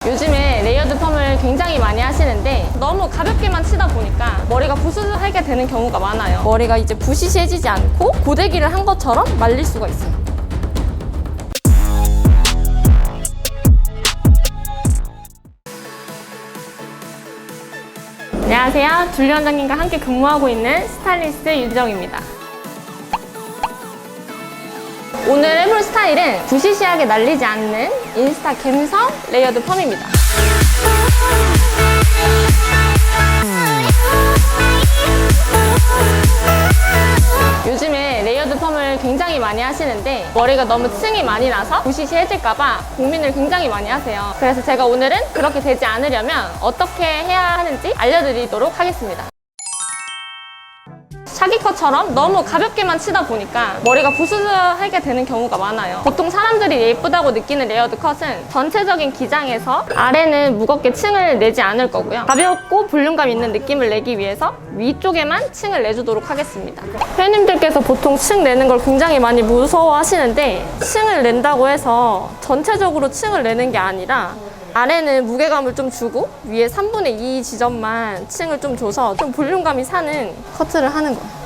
요즘에 레이어드 펌을 굉장히 많이 하시는데 너무 가볍게만 치다 보니까 머리가 부스스하게 되는 경우가 많아요. 머리가 이제 부시시해지지 않고 고데기를 한 것처럼 말릴 수가 있어요. 안녕하세요. 줄리 원장님과 함께 근무하고 있는 스타일리스트 윤정입니다. 오늘 해볼 스타일은 부시시하게 날리지 않는 인스타 갬성 레이어드 펌입니다. 요즘에 레이어드 펌을 굉장히 많이 하시는데 머리가 너무 층이 많이 나서 부시시해질까봐 고민을 굉장히 많이 하세요. 그래서 제가 오늘은 그렇게 되지 않으려면 어떻게 해야 하는지 알려드리도록 하겠습니다. 샤기컷처럼 너무 가볍게만 치다 보니까 머리가 부스스하게 되는 경우가 많아요. 보통 사람들이 예쁘다고 느끼는 레이어드 컷은 전체적인 기장에서 아래는 무겁게 층을 내지 않을 거고요. 가볍고 볼륨감 있는 느낌을 내기 위해서 위쪽에만 층을 내주도록 하겠습니다. 회원님들께서 보통 층 내는 걸 굉장히 많이 무서워하시는데 층을 낸다고 해서 전체적으로 층을 내는 게 아니라 아래는 무게감을 좀 주고 위에 3분의 2 지점만 층을 좀 줘서 좀 볼륨감이 사는 커트를 하는 거예요.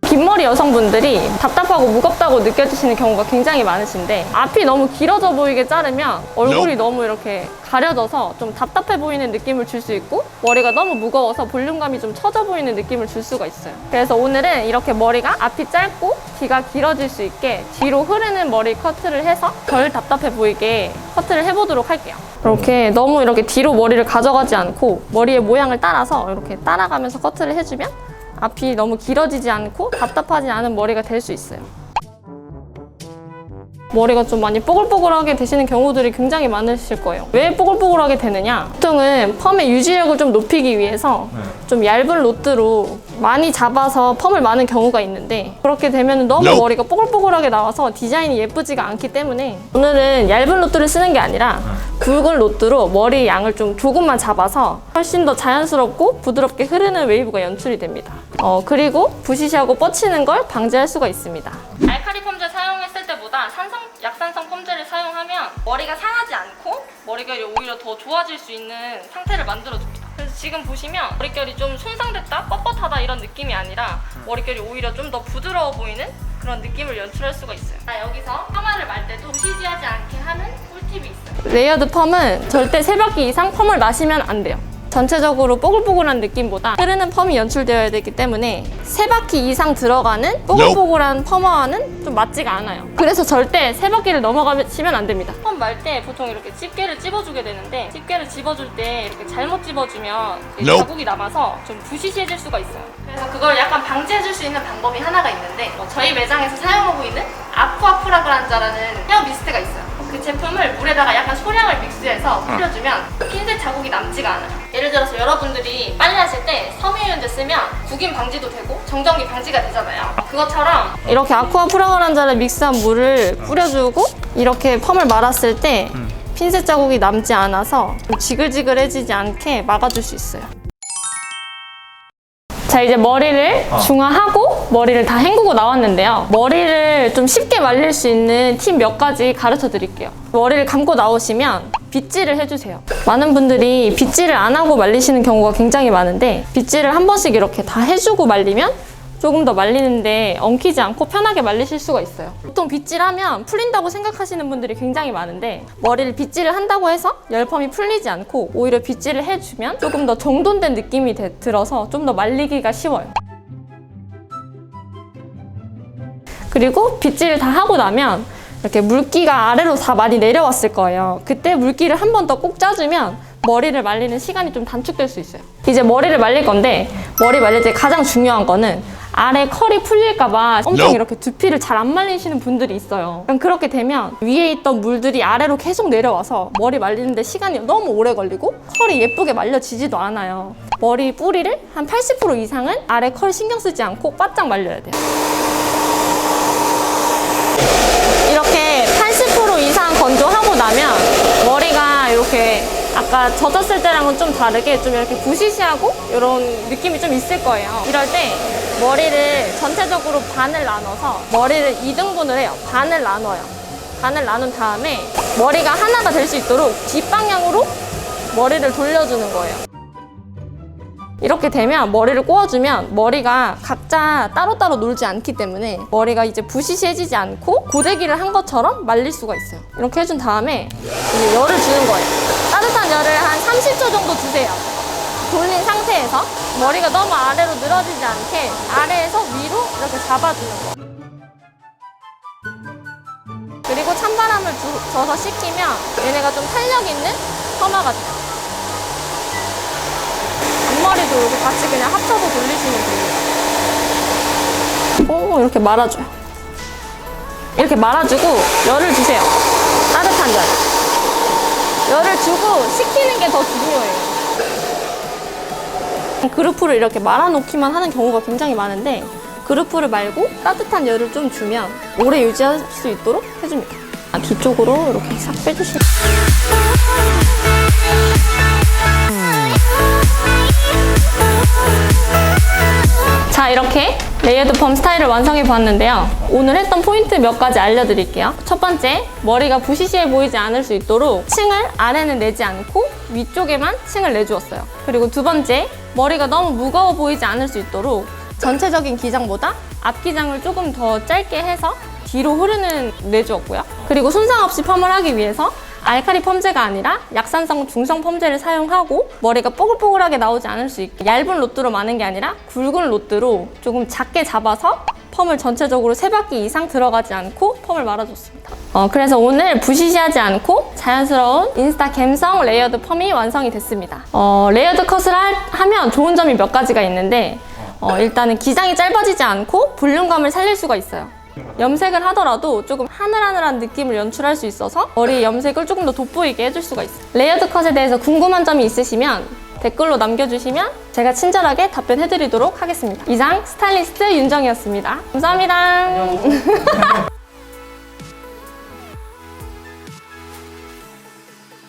긴 머리 여성분들이 답답하고 무겁다고 느껴지시는 경우가 굉장히 많으신데 앞이 너무 길어져 보이게 자르면 얼굴이 너무 이렇게 가려져서 좀 답답해 보이는 느낌을 줄 수 있고 머리가 너무 무거워서 볼륨감이 좀 처져 보이는 느낌을 줄 수가 있어요. 그래서 오늘은 이렇게 머리가 앞이 짧고 뒤가 길어질 수 있게 뒤로 흐르는 머리 커트를 해서 덜 답답해 보이게 커트를 해보도록 할게요. 이렇게 뒤로 머리를 가져가지 않고 머리의 모양을 따라서 이렇게 따라가면서 커트를 해주면 앞이 너무 길어지지 않고 답답하지 않은 머리가 될 수 있어요. 머리가 좀 많이 뽀글뽀글하게 되시는 경우들이 굉장히 많으실 거예요. 왜 뽀글뽀글하게 되느냐? 보통은 펌의 유지력을 좀 높이기 위해서 좀 얇은 로드로 많이 잡아서 펌을 마는 경우가 있는데 그렇게 되면 너무 머리가 뽀글뽀글하게 나와서 디자인이 예쁘지가 않기 때문에 오늘은 얇은 로드를 쓰는 게 아니라 굵은 로드로 머리 양을 좀 조금만 잡아서 훨씬 더 자연스럽고 부드럽게 흐르는 웨이브가 연출이 됩니다. 그리고 부시시하고 뻗치는 걸 방지할 수가 있습니다. 알칼리 펌제 사용했을 때보다 약산성 펌제를 사용하면 머리가 상하지 않고 머릿결이 오히려 더 좋아질 수 있는 상태를 만들어줍니다. 그래서 지금 보시면 머릿결이 좀 손상됐다, 뻣뻣하다 이런 느낌이 아니라 머릿결이 오히려 좀 더 부드러워 보이는 그런 느낌을 연출할 수가 있어요. 여기서 파마를 말 때도 부시시하지 않게 하는 꿀팁이 있어요. 레이어드 펌은 절대 3바퀴 이상 펌을 마시면 안 돼요. 전체적으로 뽀글뽀글한 느낌보다 흐르는 펌이 연출되어야 되기 때문에 3바퀴 이상 들어가는 뽀글뽀글한 펌화와는 좀 맞지가 않아요. 그래서 절대 3바퀴를 넘어가시면 안 됩니다. 펌 말 때 보통 이렇게 집게를 찝어주게 되는데 집게를 집어줄 때 이렇게 잘못 집어주면 자국이 남아서 좀 부시시해질 수가 있어요. 그래서 그걸 약간 방지해줄 수 있는 방법이 하나가 있는데 저희 매장에서 사용하고 있는 아쿠아프라그란자라는 헤어 미스트가 있어요. 그 제품을 물에다가 약간 소량을 믹스해서 뿌려주면 핀셋 자국이 남지가 않아요. 예를 들어서 여러분들이 빨래하실 때 섬유유연제 쓰면 구김 방지도 되고 정전기 방지가 되잖아요. 그것처럼 이렇게 아쿠아 프라그란자를 믹스한 물을 뿌려주고 이렇게 펌을 말았을 때 핀셋 자국이 남지 않아서 지글지글해지지 않게 막아줄 수 있어요. 자, 이제 머리를 중화하고 머리를 다 헹구고 나왔는데요. 머리를 좀 쉽게 말릴 수 있는 팁 몇 가지 가르쳐 드릴게요. 머리를 감고 나오시면 빗질을 해주세요. 많은 분들이 빗질을 안 하고 말리시는 경우가 굉장히 많은데 빗질을 한 번씩 이렇게 다 해주고 말리면 조금 더 말리는데 엉키지 않고 편하게 말리실 수가 있어요. 보통 빗질하면 풀린다고 생각하시는 분들이 굉장히 많은데 머리를 빗질을 한다고 해서 열펌이 풀리지 않고 오히려 빗질을 해주면 조금 더 정돈된 느낌이 들어서 좀 더 말리기가 쉬워요. 그리고 빗질을 다 하고 나면 이렇게 물기가 아래로 다 많이 내려왔을 거예요. 그때 물기를 한 번 더 꼭 짜주면 머리를 말리는 시간이 좀 단축될 수 있어요. 이제 머리를 말릴 건데 머리 말릴 때 가장 중요한 거는 아래 컬이 풀릴까봐 엄청 이렇게 두피를 잘 안 말리시는 분들이 있어요. 그렇게 되면 위에 있던 물들이 아래로 계속 내려와서 머리 말리는데 시간이 너무 오래 걸리고 컬이 예쁘게 말려지지도 않아요. 머리 뿌리를 한 80% 이상은 아래 컬 신경 쓰지 않고 바짝 말려야 돼요. 이렇게 80% 이상 건조하고 나면 머리가 이렇게 아까 젖었을 때랑은 좀 다르게 좀 이렇게 부시시하고 이런 느낌이 좀 있을 거예요. 이럴 때 머리를 전체적으로 반을 나눠서 머리를 2등분을 해요. 반을 나눠요. 반을 나눈 다음에 머리가 하나가 될 수 있도록 뒷방향으로 머리를 돌려주는 거예요. 이렇게 되면 머리를 꼬아주면 머리가 각자 따로따로 놀지 않기 때문에 머리가 이제 부시시해지지 않고 고데기를 한 것처럼 말릴 수가 있어요. 이렇게 해준 다음에 이제 열을 주는 거예요. 따뜻한 열을 한 30초 정도 주세요. 돌린 상태에서 머리가 너무 아래로 늘어지지 않게 아래에서 위로 이렇게 잡아주는 거예요. 그리고 찬바람을 줘서 식히면 얘네가 좀 탄력 있는 퍼마가 돼요. 앞머리도 이렇게 같이 그냥 합쳐서 돌리시면 돼요. 이렇게 말아줘요. 이렇게 말아주고 열을 주세요. 따뜻한 열. 열을 주고 식히는 게 더 중요해요. 그루프를 이렇게 말아놓기만 하는 경우가 굉장히 많은데 그루프를 말고 따뜻한 열을 좀 주면 오래 유지할 수 있도록 해줍니다. 뒤쪽으로 이렇게 싹 빼주시면 자, 이렇게 레이어드 펌 스타일을 완성해 보았는데요. 오늘 했던 포인트 몇 가지 알려드릴게요. 첫 번째, 머리가 부시시해 보이지 않을 수 있도록 층을 아래는 내지 않고 위쪽에만 층을 내주었어요. 그리고 두 번째, 머리가 너무 무거워 보이지 않을 수 있도록 전체적인 기장보다 앞기장을 조금 더 짧게 해서 뒤로 흐르는 내주었고요. 그리고 손상 없이 펌을 하기 위해서 알칼리 펌제가 아니라 약산성 중성 펌제를 사용하고 머리가 뽀글뽀글하게 나오지 않을 수 있게 얇은 로드로 마는 게 아니라 굵은 로드로 조금 작게 잡아서 펌을 전체적으로 3바퀴 이상 들어가지 않고 펌을 말아줬습니다. 그래서 오늘 부시시하지 않고 자연스러운 인스타 감성 레이어드 펌이 완성이 됐습니다. 레이어드 컷을 하면 좋은 점이 몇 가지가 있는데 일단은 기장이 짧아지지 않고 볼륨감을 살릴 수가 있어요. 염색을 하더라도 조금 하늘하늘한 느낌을 연출할 수 있어서 머리 염색을 조금 더 돋보이게 해줄 수가 있어요. 레이어드 컷에 대해서 궁금한 점이 있으시면 댓글로 남겨주시면 제가 친절하게 답변해드리도록 하겠습니다. 이상 스타일리스트 윤정이었습니다. 감사합니다.